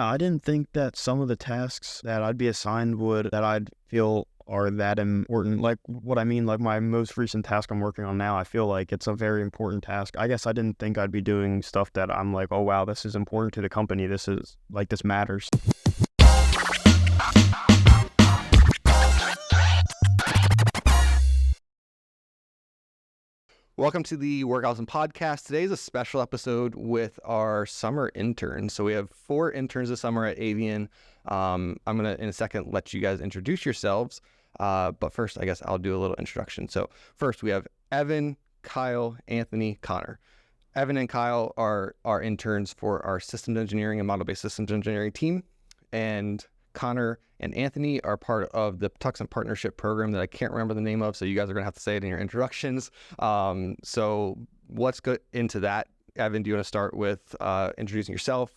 I didn't think that some of the tasks that I'd be assigned that I'd feel are that important. Like what I mean, like my most recent task I'm working on now, I feel like it's a very important task. I guess I didn't think I'd be doing stuff that I'm like, oh wow, this is important to the company. This matters. Welcome to the Workouts and Podcast. Today is a special episode with our summer interns. So we have 4 interns this summer at AVIAN. I'm going to, in a second, let you guys introduce yourselves. But first, I guess I'll do a little introduction. So first, we have Evan, Kyle, Anthony, Connor. Evan and Kyle are our interns for our systems engineering and model-based systems engineering team. And Connor and Anthony are part of the Tucson Partnership Program that I can't remember the name of, so you guys are going to have to say it in your introductions. So let's go into that. Evan, do you want to start with introducing yourself,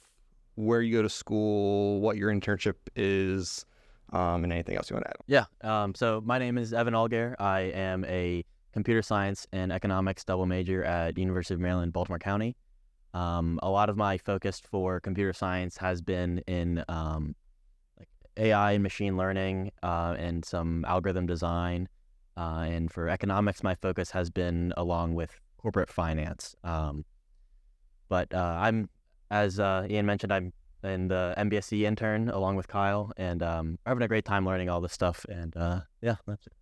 where you go to school, what your internship is, and anything else you want to add? Yeah, so my name is Evan Allgaier. I am a computer science and economics double major at University of Maryland, Baltimore County. A lot of my focus for computer science has been in AI and machine learning and some algorithm design. And for economics, my focus has been along with corporate finance. But I'm, as Ian mentioned, I'm in the MBSC intern along with Kyle, and I'm having a great time learning all this stuff. And yeah, that's it.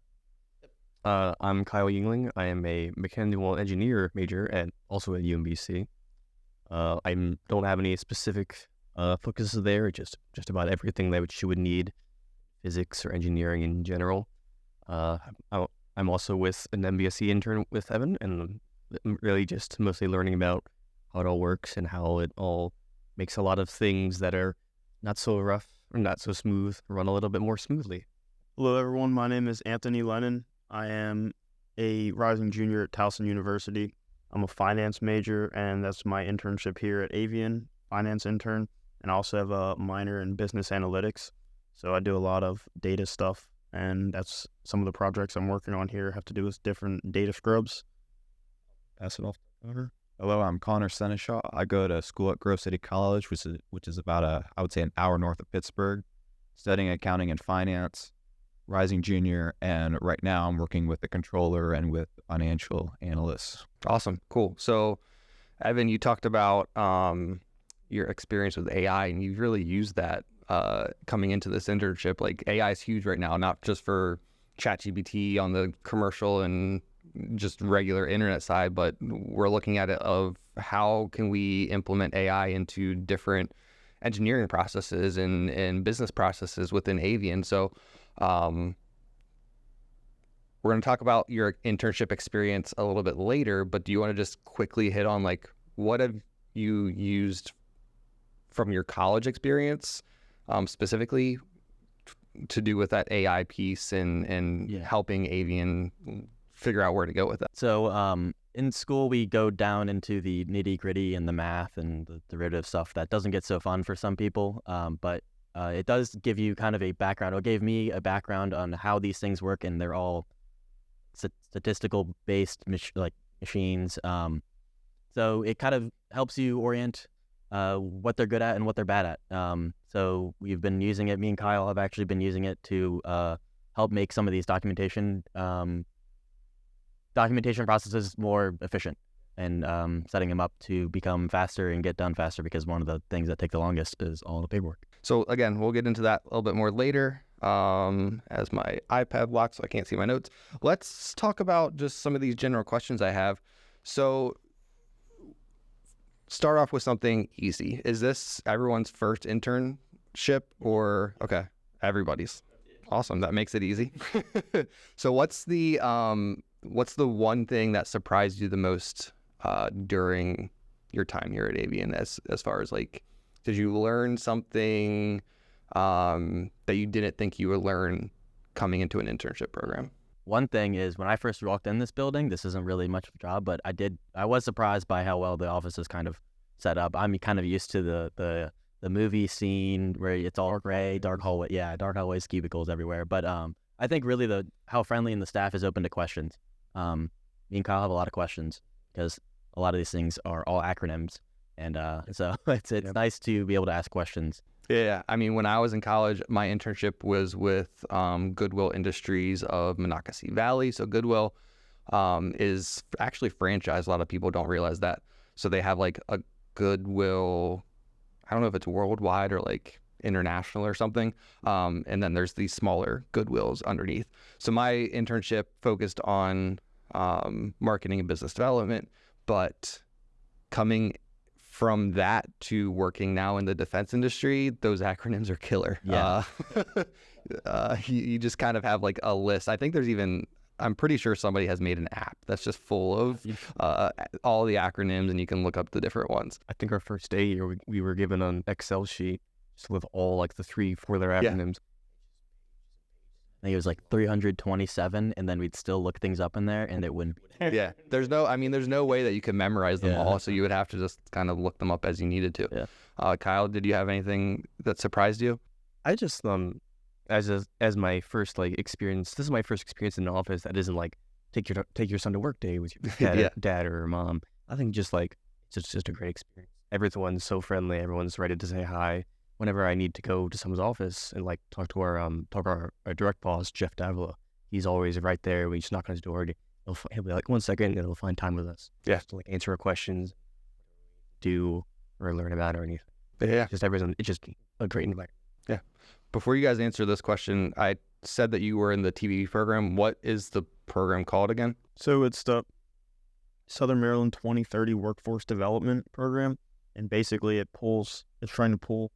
I'm Kyle Yingling. I am a mechanical engineer major and also at UMBC. I don't have any specific focus there, just about everything that you would need, physics or engineering in general. I'm also with an MBSC intern with Evan, and I'm really just mostly learning about how it all works and how it all makes a lot of things that are not so rough or not so smooth run a little bit more smoothly. Hello, everyone. My name is Anthony Lennon. I am a rising junior at Towson University. I'm a finance major, and that's my internship here at AVIAN, finance intern. And I also have a minor in business analytics. So I do a lot of data stuff, and that's some of the projects I'm working on here have to do with different data scrubs. Pass it off to Connor. Hello, I'm Connor Seneschal. I go to school at Grove City College, which is about an hour north of Pittsburgh, studying accounting and finance, rising junior, and right now I'm working with the controller and with financial analysts. Awesome. Cool. So, Evan, you talked about your experience with AI, and you've really used that coming into this internship. Like, AI is huge right now, not just for ChatGPT on the commercial and just regular internet side, but we're looking at it of how can we implement AI into different engineering processes and business processes within AVIAN. So we're going to talk about your internship experience a little bit later, but do you want to just quickly hit on, like, what have you used from your college experience specifically to do with that AI piece and helping AVIAN figure out where to go with that? So in school, we go down into the nitty gritty and the math and the derivative stuff that doesn't get so fun for some people, but it does give you kind of a background. It gave me a background on how these things work, and they're all statistical based machines. So it kind of helps you orient what they're good at and what they're bad at. So we've been using it. Me and Kyle have actually been using it to help make some of these documentation processes more efficient, and setting them up to become faster and get done faster, because one of the things that take the longest is all the paperwork. So again, we'll get into that a little bit more later as my iPad locks, so I can't see my notes. Let's talk about just some of these general questions I have. So start off with something easy. Is this everyone's first internship, or okay, everybody's? Awesome, that makes it easy. So what's the one thing that surprised you the most during your time here at AVIAN, as far as, like, did you learn something that you didn't think you would learn coming into an internship program? One thing is, when I first walked in this building, this isn't really much of a job, but I was surprised by how well the office is kind of set up. I'm kind of used to the movie scene where it's all gray, dark hallways, cubicles everywhere. But I think really how friendly and the staff is open to questions. Me and Kyle have a lot of questions because a lot of these things are all acronyms, and so it's nice to be able to ask questions. Yeah, I mean, when I was in college, my internship was with Goodwill Industries of Monocacy Valley. So Goodwill is actually franchised. A lot of people don't realize that. So they have like a Goodwill, I don't know if it's worldwide or like international or something. And then there's these smaller Goodwills underneath. So my internship focused on marketing and business development, but coming from that to working now in the defense industry, those acronyms are killer. Yeah. You just kind of have like a list. I think there's even, I'm pretty sure somebody has made an app that's just full of all the acronyms, and you can look up the different ones. I think our first day here, we were given an Excel sheet just with all like the 3-4 acronyms. I think it was like 327, and then we'd still look things up in there, and it wouldn't. Yeah, there's no way that you can memorize them all, so you would have to just kind of look them up as you needed to. Yeah. Kyle, did you have anything that surprised you? I just as my first like experience, this is my first experience in the office that isn't like take your son to work day with your dad or your mom. I think just like it's just a great experience. Everyone's so friendly. Everyone's ready to say hi. Whenever I need to go to someone's office and like talk to our direct boss, Jeff Davila, he's always right there. We just knock on his door. He'll be like 1 second, and he'll find time with us. Yeah, to like answer our questions, do or learn about or anything. Yeah, just everyone. It's just a great environment. Yeah. Before you guys answer this question, I said that you were in the TV program. What is the program called again? So it's the Southern Maryland 2030 Workforce Development Program, and basically it's trying to pull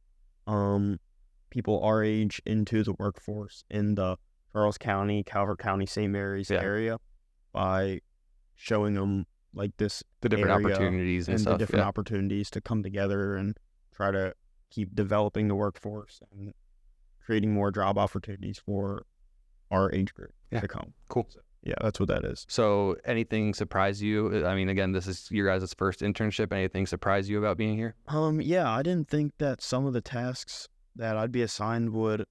people our age into the workforce in the Charles County, Calvert County, St. Mary's area by showing them like the different opportunities and stuff, the different opportunities to come together and try to keep developing the workforce and creating more job opportunities for our age group to come. Cool. So, yeah, that's what that is. So anything surprise you? I mean, again, this is your guys' first internship. Anything surprise you about being here? Yeah, I didn't think that some of the tasks that I'd be assigned would,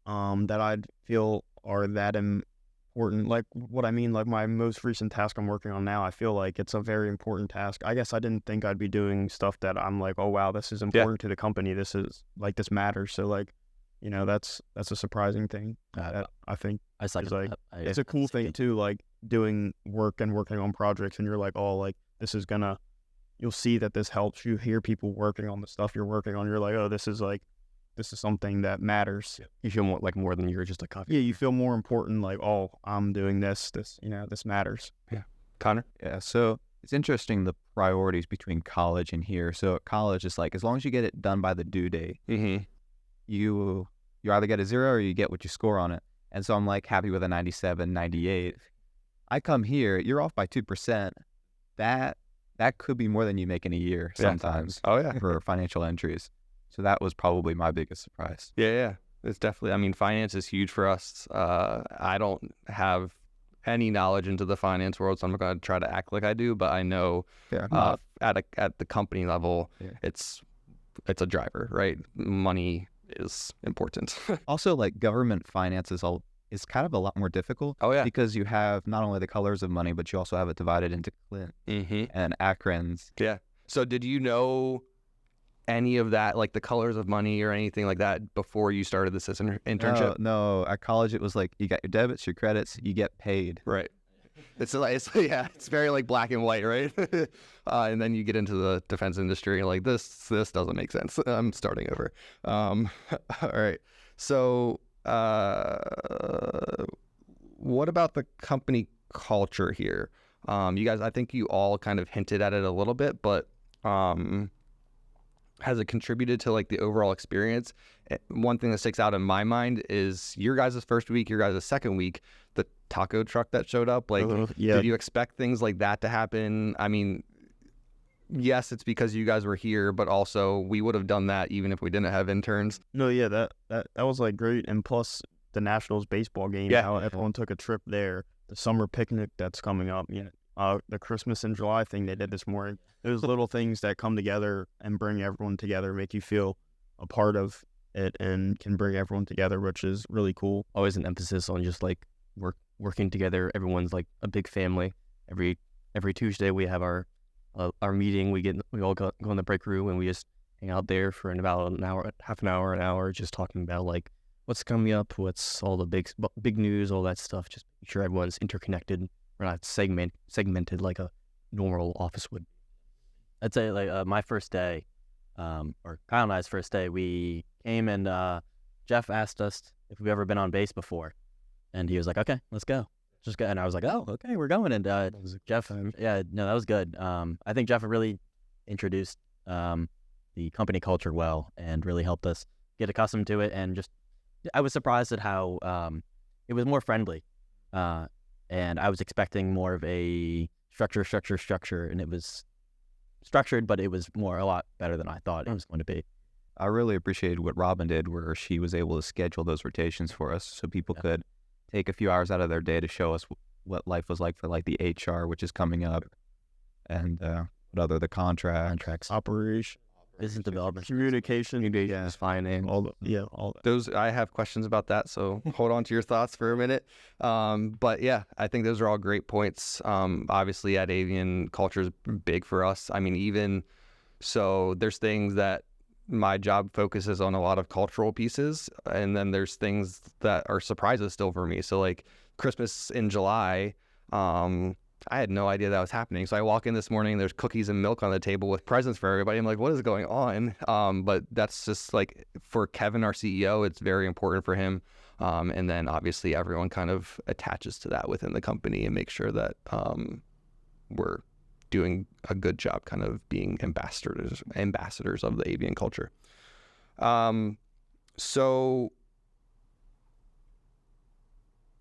that I'd feel are that important. Like what I mean, like my most recent task I'm working on now, I feel like it's a very important task. I guess I didn't think I'd be doing stuff that I'm like, oh wow, this is important to the company. This is like, this matters. So like, you know, that's a surprising thing that I think I is like, it's a cool thing too, like doing work and working on projects, and you're like, oh, like you'll see that this helps. You hear people working on the stuff you're working on. You're like, oh, this is something that matters. You feel more than you're just a copy. Yeah, you feel more important, like, oh, I'm doing this, this matters. Yeah. Connor? Yeah, so it's interesting the priorities between college and here. So at college, it's like, as long as you get it done by the due date, you either get a 0 or you get what you score on it. And so I'm like happy with a 97, 98. I come here, you're off by 2%. That could be more than you make in a year sometimes. Oh yeah, for financial entries. So that was probably my biggest surprise. Yeah. It's definitely, I mean, finance is huge for us. I don't have any knowledge into the finance world, so I'm not going to try to act like I do, but I know at the company level, it's a driver, right? Money is important. Also, like government finance is kind of a lot more difficult. Oh yeah, because you have not only the colors of money, but you also have it divided into CLINT and acronyms. Yeah. So did you know any of that, like the colors of money or anything like that, before you started this internship? No. At college, it was like you got your debits, your credits, you get paid. Right. It's very like black and white, right? And then you get into the defense industry and like this doesn't make sense. I'm starting over. All right. So what about the company culture here? You guys, I think you all kind of hinted at it a little bit, but has it contributed to like the overall experience? One thing that sticks out in my mind is your guys' first week, your guys' second week, the taco truck that showed up. Like, did you expect things like that to happen? I mean, yes, it's because you guys were here, but also we would have done that even if we didn't have interns. No, yeah, that was like great. And plus the Nationals baseball game, how everyone took a trip there, the summer picnic that's coming up, the Christmas in July thing they did this morning. Those little things that come together and bring everyone together, make you feel a part of it and can bring everyone together, which is really cool. Always an emphasis on just like working together. Everyone's like a big family. Every Tuesday we have our meeting. We all go in the break room and we just hang out there for about an hour, half an hour, an hour, just talking about like what's coming up, what's all the big news, all that stuff. Just make sure everyone's interconnected. We're not segmented like a normal office would. I'd say like my first day, or Kyle and I's first day, we came and Jeff asked us if we've ever been on base before, and he was like, "Okay, let's go, just go." And I was like, "Oh, okay, we're going." And Jeff, yeah, no, that was good. I think Jeff really introduced the company culture well and really helped us get accustomed to it. And just, I was surprised at how it was more friendly, and I was expecting more of a structure, and it was structured, but it was a lot better than I thought it was going to be. I really appreciated what Robin did, where she was able to schedule those rotations for us, so people could take a few hours out of their day to show us what life was like for like the HR, which is coming up, and the contracts, Operation, Business development, communication, finance, all that. Those, I have questions about that, so hold on to your thoughts for a minute. But yeah, I think those are all great points. Obviously at Avian, culture is big for us. I mean, even so, there's things that my job focuses on, a lot of cultural pieces, and then there's things that are surprises still for me. So like Christmas in July, I had no idea that was happening. So I walk in this morning, there's cookies and milk on the table with presents for everybody. I'm like, what is going on? But that's just like, for Kevin, our CEO, it's very important for him. And then obviously everyone kind of attaches to that within the company and make sure that we're doing a good job kind of being ambassadors of the Avian culture. So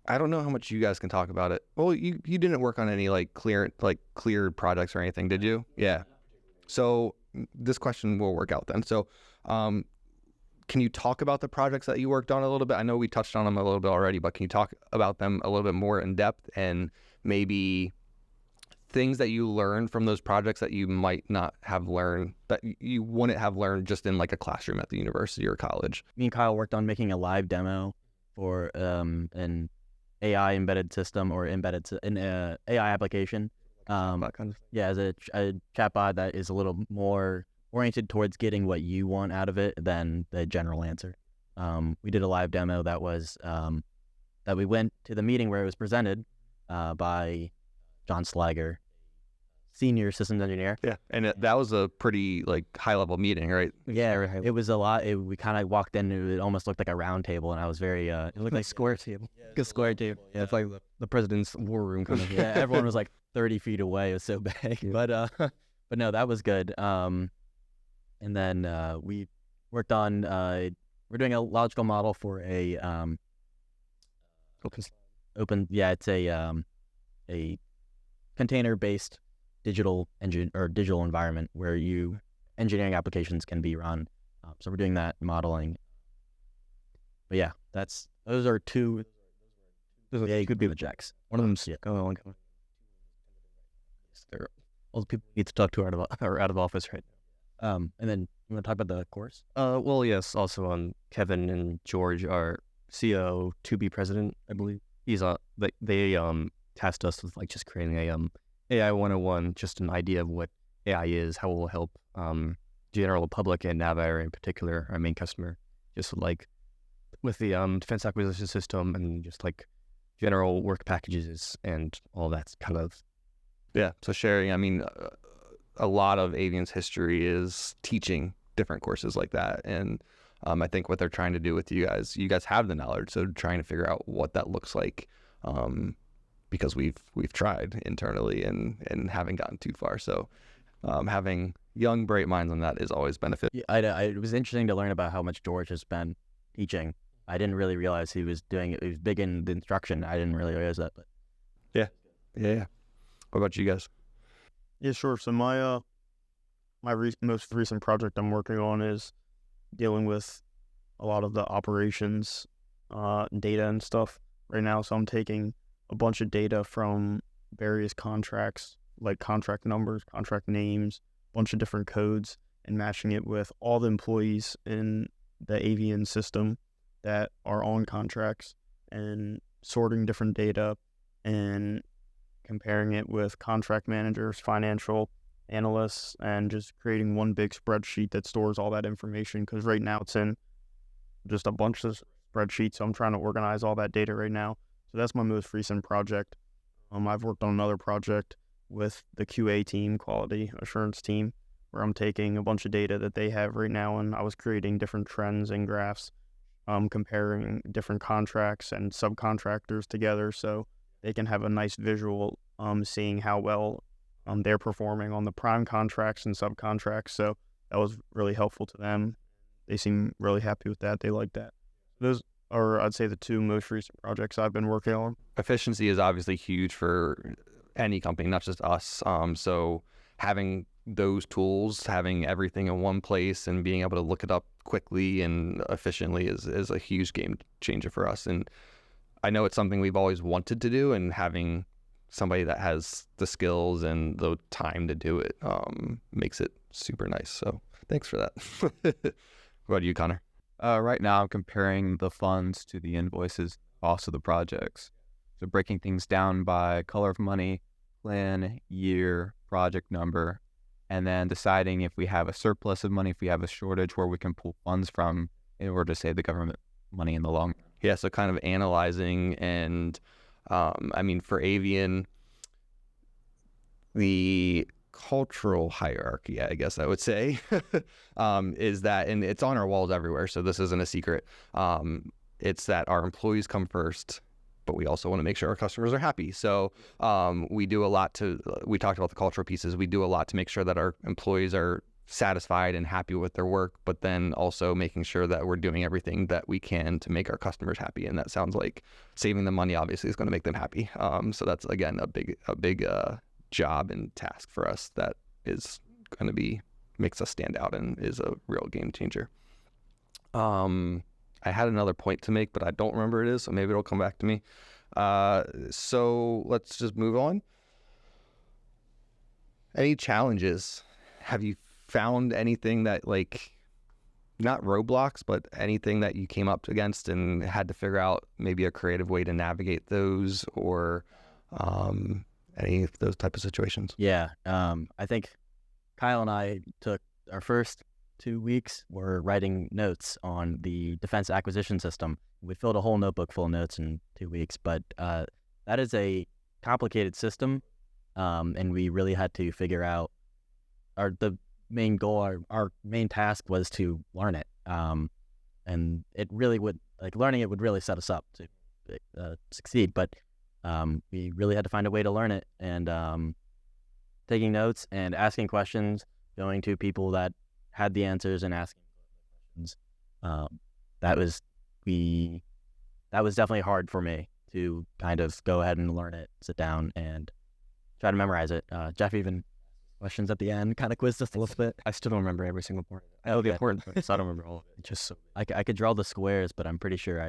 I don't know how much you guys can talk about it. Well, you didn't work on any cleared projects or anything, did you? Yeah. So this question will work out then. So can you talk about the projects that you worked on a little bit? I know we touched on them a little bit already, but can you talk about them a little bit more in depth, and maybe things that you learned from those projects that you might not have learned, that you wouldn't have learned just in like a classroom at the university or college? Me and Kyle worked on making a live demo for an AI embedded system, or an AI application. Yeah, as a chatbot that is a little more oriented towards getting what you want out of it than the general answer. We did a live demo that was that we went to the meeting where it was presented by John Slager, senior systems engineer. Yeah, and that was a pretty high level meeting, right? Yeah, it was a lot. We kind of walked in, it almost looked like a round table, and I was very it looked like square table. a square table. Yeah, it's like the president's war room kind of. Yeah, everyone was like 30 feet away. It was so big. Yeah. But no, that was good. And then we worked on we're doing a logical model for a open. Yeah, it's a container based digital environment where engineering applications can be run. So we're doing that modeling. But yeah, those are two. Yeah, you could be projects. One of them's go on. All the people need to talk to are out of office right now. And then you want to talk about the course? Well, yes. Also, Kevin and George, our CEO to be president, I believe. They tasked us with just creating a AI 101, just an idea of what AI is, how it will help general public and Naviair in particular, our main customer, just with the defense acquisition system and just general work packages and all that kind of. Yeah, so sharing, I mean, a lot of Avian's history is teaching different courses like that. And I think what they're trying to do with you guys have the knowledge, so trying to figure out what that looks like. Because we've tried internally and haven't gotten too far. So having young, bright minds on that is always benefit. Yeah, it was interesting to learn about how much George has been teaching. I didn't really realize he was doing it. He was big in the instruction. I didn't really realize that. But Yeah. What about you guys? Yeah, sure. So my most recent project I'm working on is dealing with a lot of the operations data and stuff right now. So I'm taking a bunch of data from various contracts, like contract numbers, contract names, a bunch of different codes, and matching it with all the employees in the Avian system that are on contracts, and sorting different data and comparing it with contract managers, financial, analysts and just creating one big spreadsheet that stores all that information, because right now it's in just a bunch of spreadsheets. So I'm trying to organize all that data right now. So that's my most recent project. I've worked on another project with the QA team, quality assurance team, where I'm taking a bunch of data that they have right now, and I was creating different trends and graphs, comparing different contracts and subcontractors together, so they can have a nice visual, seeing how well they're performing on the prime contracts and subcontracts. So that was really helpful to them. They seem really happy with that. They like that. Those are, I'd say, the two most recent projects I've been working on. Efficiency is obviously huge for any company, not just us. So having those tools, having everything in one place and being able to look it up quickly and efficiently is a huge game changer for us. And I know it's something we've always wanted to do, and having somebody that has the skills and the time to do it makes it super nice. So thanks for that. What about you, Connor? Right now, I'm comparing the funds to the invoices, cost of the projects. So breaking things down by color of money, plan, year, project number, and then deciding if we have a surplus of money, if we have a shortage, where we can pull funds from in order to save the government money in the long run. Yeah, so kind of analyzing and, for Avian, the cultural hierarchy, I guess I would say, is that, and it's on our walls everywhere, so this isn't a secret. It's that our employees come first, but we also want to make sure our customers are happy. So we do a lot we talked about the cultural pieces. We do a lot to make sure that our employees are satisfied and happy with their work, but then also making sure that we're doing everything that we can to make our customers happy. And that sounds like saving them money obviously is going to make them happy. So that's, again, a big job and task for us that is going to makes us stand out and is a real game changer. I had another point to make, but I don't remember it is, so maybe it'll come back to me. So let's just move on. Any challenges? Have you found anything that, like, not roadblocks, but anything that you came up against and had to figure out maybe a creative way to navigate those, or any of those type of situations? Yeah, I think Kyle and I took our first 2 weeks were writing notes on the defense acquisition system. We filled a whole notebook full of notes in 2 weeks, but that is a complicated system, and we really had to figure out the main goal. Our main task was to learn it, and it really would, learning it would really set us up to succeed. But we really had to find a way to learn it, and taking notes and asking questions, going to people that had the answers and asking questions. That was definitely hard for me to kind of go ahead and learn it, sit down and try to memorize it. Jeff even questions at the end, kind of quizzed us a little bit. I still don't remember every single part. I know the important parts, so I don't remember all of it. Just so I could draw the squares, but I'm pretty sure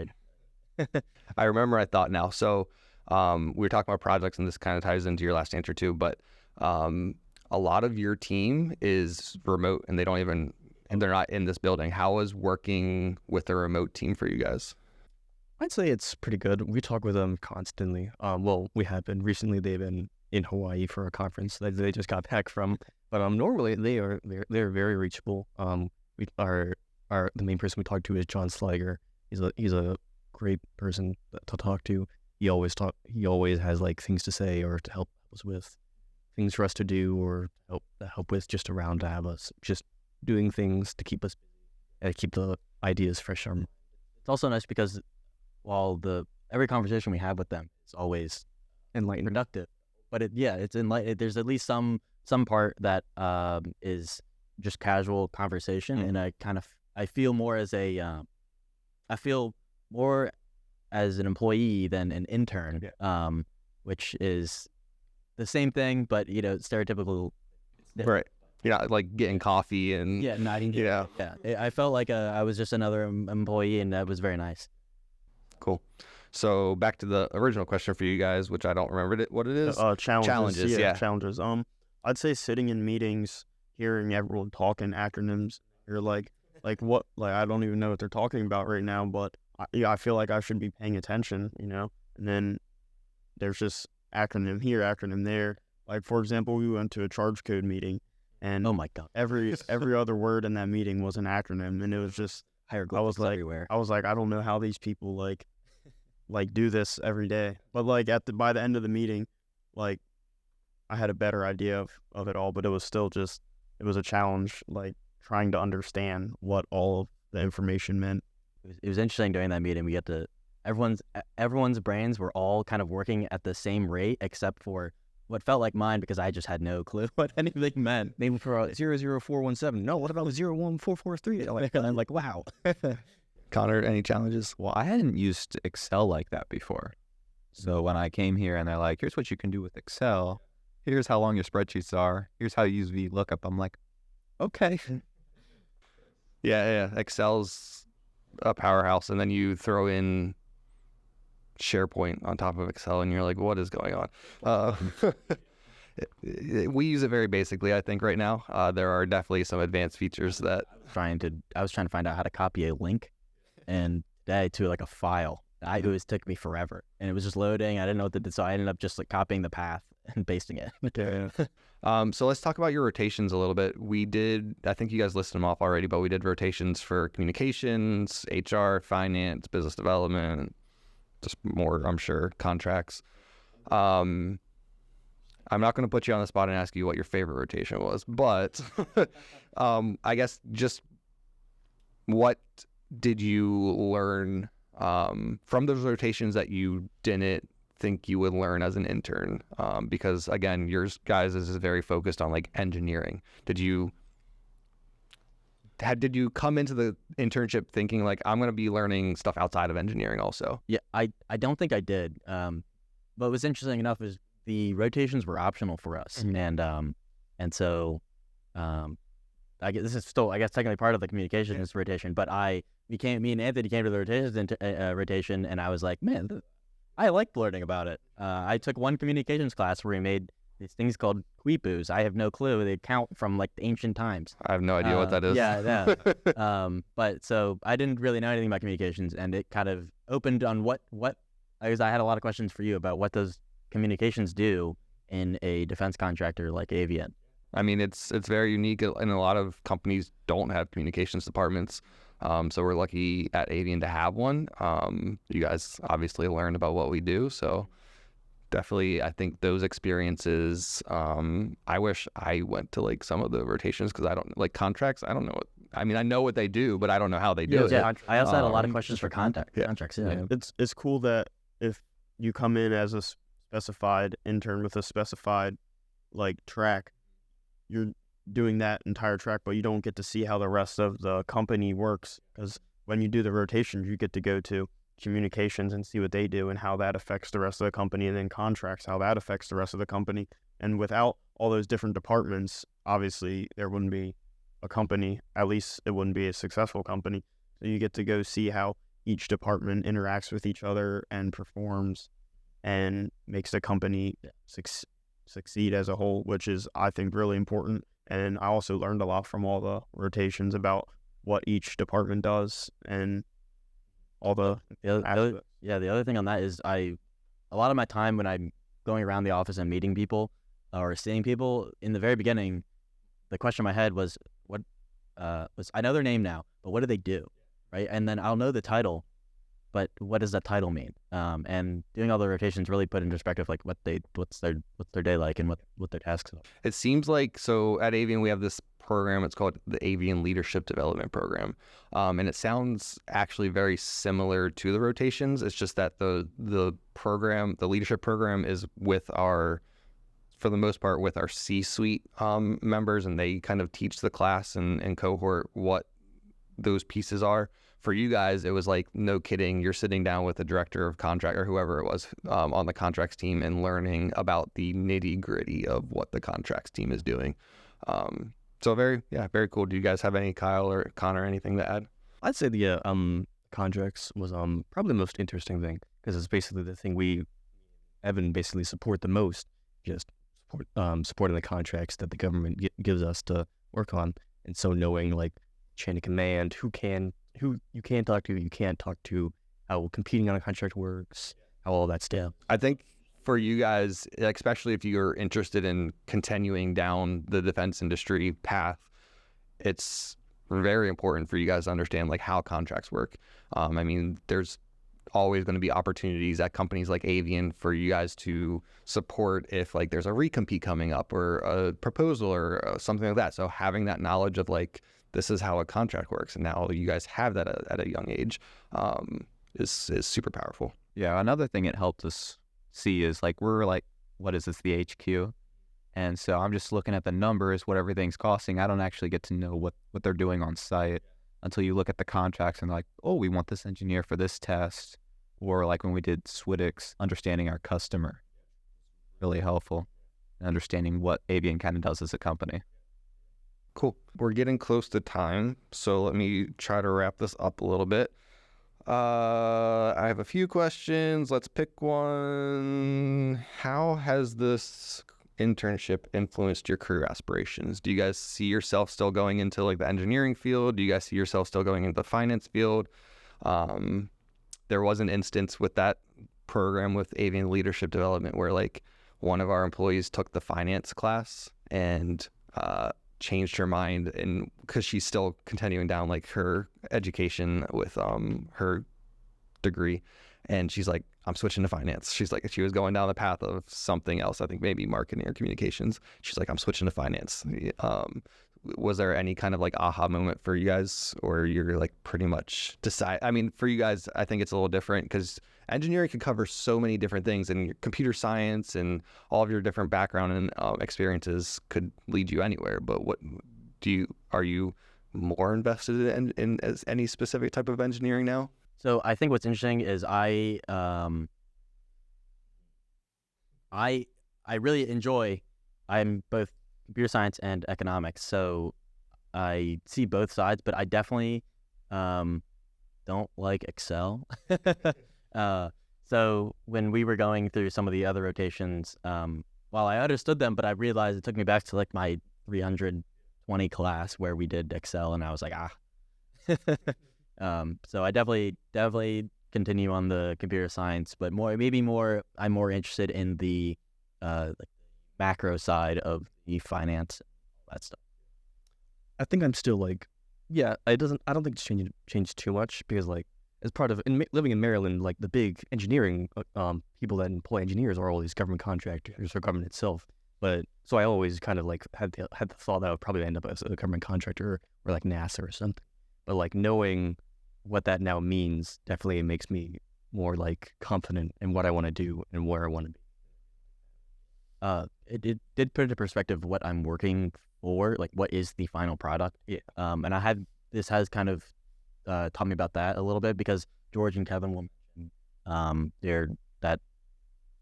I remember, I thought now. So we were talking about projects, and this kind of ties into your last answer too, but a lot of your team is remote, and they're not in this building. How is working with a remote team for you guys? I'd say it's pretty good. We talk with them constantly. Well, we have been recently. They've been in Hawaii for a conference that they just got back from. But normally they're very reachable. The main person we talk to is John Sliger. He's a great person to talk to. He always has things to say or to help us with things for us to do, or help with just around to have us just doing things to keep us and keep the ideas fresh. It's also nice because while every conversation we have with them is always enlightening, productive, but it's enlightening. There's at least some part that is just casual conversation, and I feel more as an employee than an intern, which is the same thing, but stereotypical. Right. You're not like getting coffee and I felt like I was just another employee, and that was very nice. Cool. So back to the original question for you guys, which I don't remember what it is. Challenges. Yeah. Challenges. I'd say sitting in meetings, hearing everyone talking acronyms, you're like what? I don't even know what they're talking about right now, but I feel like I should be paying attention, And then there's just acronym here, acronym there. Like, for example, we went to a charge code meeting, and Oh my God. every other word in that meeting was an acronym, and it was just Hieroglyphics everywhere. I was like, I don't know how these people like do this every day. But like by the end of the meeting, like I had a better idea of it all, but it was still just, it was a challenge, like trying to understand what all of the information meant. It was interesting during that meeting. We got to everyone's brains were all kind of working at the same rate, except for what felt like mine, because I just had no clue what anything meant. Maybe for 00417. No, what about 01443? And I'm like, wow. Connor, any challenges? Well, I hadn't used Excel like that before. So when I came here and they're like, here's what you can do with Excel. Here's how long your spreadsheets are. Here's how you use VLOOKUP. I'm like, okay. Yeah. Excel's a powerhouse, and then you throw in SharePoint on top of Excel, and you're like, what is going on? We use it very basically, I think, right now. There are definitely some advanced features that I was trying to find out how to copy a link, and that to like a file. It was took me forever, and it was just loading. I didn't know what to do, so I ended up just like copying the path and pasting it. So let's talk about your rotations a little bit. I think you guys listed them off already, but we did rotations for communications, HR, finance, business development, just more, I'm sure, contracts. I'm not going to put you on the spot and ask you what your favorite rotation was, but I guess just what did you learn from those rotations that you didn't think you would learn as an intern? Because again, yours guys is very focused on like engineering. Did you come into the internship thinking like, I'm going to be learning stuff outside of engineering also? Yeah, I don't think I did. But what was interesting enough is the rotations were optional for us, and so I guess this is still, I guess, technically part of the communications rotation. But me and Anthony came to the rotation, and I was like, man, I liked learning about it. I took one communications class where we made these things called quipus. I have no clue. They count from like the ancient times. I have no idea what that is. Yeah. But so I didn't really know anything about communications, and it kind of opened on what I had a lot of questions for you about what does communications do in a defense contractor like Avian. I mean, it's very unique, and a lot of companies don't have communications departments. So we're lucky at Avian to have one. You guys obviously learned about what we do, so definitely, I think those experiences, I wish I went to like some of the rotations, because I don't like contracts. I don't know I know what they do, but I don't know how they do it. Yeah, I also had a lot of questions for contracts. Yeah. It's cool that if you come in as a specified intern with a specified like track, you're doing that entire track, but you don't get to see how the rest of the company works, because when you do the rotations, you get to go to communications and see what they do and how that affects the rest of the company, and then contracts, how that affects the rest of the company. And without all those different departments, obviously there wouldn't be a company, at least it wouldn't be a successful company. So you get to go see how each department interacts with each other and performs and makes the company succeed as a whole, which is, I think, really important. And I also learned a lot from all the rotations about what each department does and all the aspects. The other thing on that is a lot of my time when I'm going around the office and meeting people or seeing people, in the very beginning, the question in my head was, I know their name now, but what do they do, right? And then I'll know the title, but what does that title mean? And doing all the rotations really put in perspective like what's their day like and what their tasks are. It seems like, so at Avian we have this program, it's called the Avian Leadership Development Program, and it sounds actually very similar to the rotations. It's just that the leadership program is for the most part with our C-suite members, and they kind of teach the class and cohort what those pieces are. For you guys, it was like, no kidding, you're sitting down with the director of contract or whoever it was on the contracts team and learning about the nitty gritty of what the contracts team is doing. So very cool. Do you guys have any, Kyle or Connor, anything to add? I'd say the contracts was probably the most interesting thing, because it's basically the thing Evan basically support the most, just supporting the contracts that the government gives us to work on. And so knowing like chain of command, who you can talk to, you can't talk to, how competing on a contract works, how all that stuff. I think for you guys, especially if you're interested in continuing down the defense industry path, it's very important for you guys to understand like how contracts work. I mean, there's always going to be opportunities at companies like Avian for you guys to support if like there's a recompete coming up or a proposal or something like that. So having that knowledge of like, this is how a contract works, and now you guys have that at a young age, is super powerful. Yeah, another thing it helped us see is like we're like, what is this, the HQ? And so I'm just looking at the numbers, what everything's costing. I don't actually get to know what they're doing on site until you look at the contracts and like, oh, we want this engineer for this test. Or like when we did Swidix, understanding our customer, really helpful, and understanding what Avian kind of does as a company. Cool. We're getting close to time, so let me try to wrap this up a little bit. I have a few questions. Let's pick one. How has this internship influenced your career aspirations? Do you guys see yourself still going into like the engineering field? Do you guys see yourself still going into the finance field? There was an instance with that program with Avian Leadership Development where like one of our employees took the finance class and changed her mind, and because she's still continuing down like her education with her degree, and she's like, I'm switching to finance. She's like, she was going down the path of something else, I think maybe marketing or communications. She's like, I'm switching to finance. Was there any kind of like aha moment for you guys, or you're like pretty much decide? I mean, for you guys, I think it's a little different because engineering can cover so many different things, and your computer science and all of your different background and experiences could lead you anywhere. But what are you more invested in as any specific type of engineering now? So I think what's interesting is I really enjoy. I'm both computer science and economics, so I see both sides. But I definitely don't like Excel. So when we were going through some of the other rotations, while I understood them, but I realized it took me back to like my 320 class where we did Excel, and I was like, So I definitely continue on the computer science, but I'm more interested in the like macro side of the finance, all that stuff. I think I'm still like, yeah, I don't think it's changed too much because like as part of living in Maryland, like the big engineering people that employ engineers are all these government contractors or government itself. But so I always kind of like had the thought that I would probably end up as a government contractor or like NASA or something. But like knowing what that now means definitely makes me more like confident in what I want to do and where I want to be. It did put into perspective what I'm working for, like what is the final product. Yeah. And this has kind of taught me about that a little bit, because George and Kevin will they're that,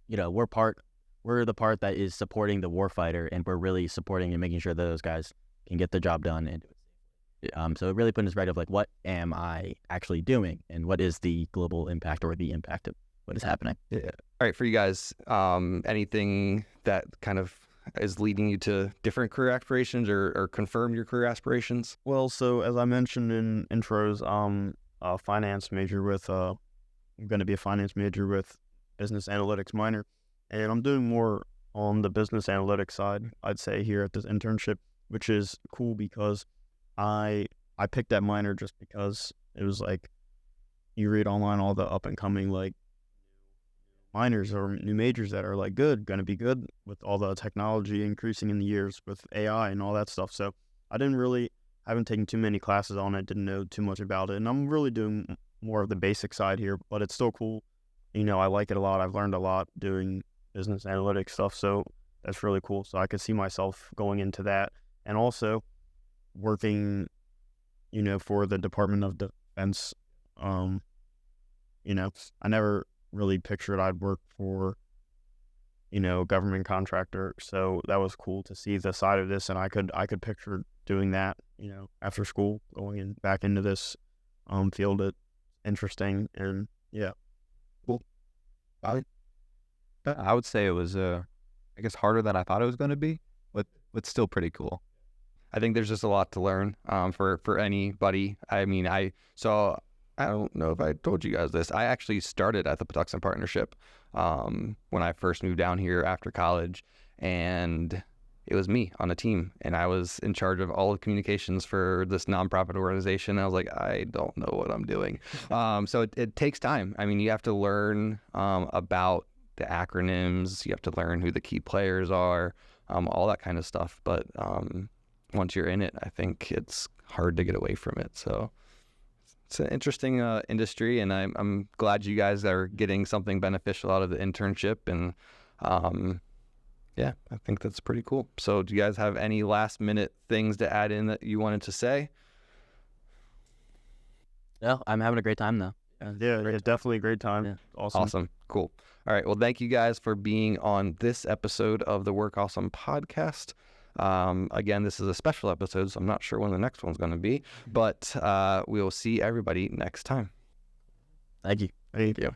we're the part that is supporting the warfighter, and we're really supporting and making sure that those guys can get the job done. And so it really put in perspective, like, what am I actually doing, and what is the global impact or the impact of what is happening? Yeah. All right, for you guys, anything that kind of is leading you to different career aspirations or confirm your career aspirations? Well, so as I mentioned in intros, I'm a finance major with I'm going to be a finance major with business analytics minor, and I'm doing more on the business analytics side, I'd say, here at this internship, which is cool because I picked that minor just because it was like, you read online all the up and coming like minors or new majors that are like going to be good with all the technology increasing in the years with AI and all that stuff. So I haven't taken too many classes on it, didn't know too much about it, and I'm really doing more of the basic side here, but it's still cool. I like it a lot. I've learned a lot doing business analytics stuff, so that's really cool. So I could see myself going into that, and also working, for the Department of Defense. I never really pictured I'd work for, a government contractor. So that was cool to see the side of this, and I could picture doing that, after school, going back into this field. It's interesting, and yeah. Cool. I would say it was I guess harder than I thought it was going to be, but still pretty cool. I think there's just a lot to learn for anybody. I mean, I don't know if I told you guys this. I actually started at the Patuxent Partnership when I first moved down here after college, and it was me on a team, and I was in charge of all the communications for this nonprofit organization. I was like, I don't know what I'm doing. So it takes time. I mean, you have to learn about the acronyms. You have to learn who the key players are, all that kind of stuff. But once you're in it, I think it's hard to get away from it. So it's an interesting industry, and I'm glad you guys are getting something beneficial out of the internship. And yeah, I think that's pretty cool. So do you guys have any last minute things to add in that you wanted to say? No, I'm having a great time though. Yeah, it's definitely a great time. Yeah. Awesome. Cool. All right. Well, thank you guys for being on this episode of the Work Awesome podcast. Again, this is a special episode, so I'm not sure when the next one's going to be, but we will see everybody next time. Thank you. Thank you.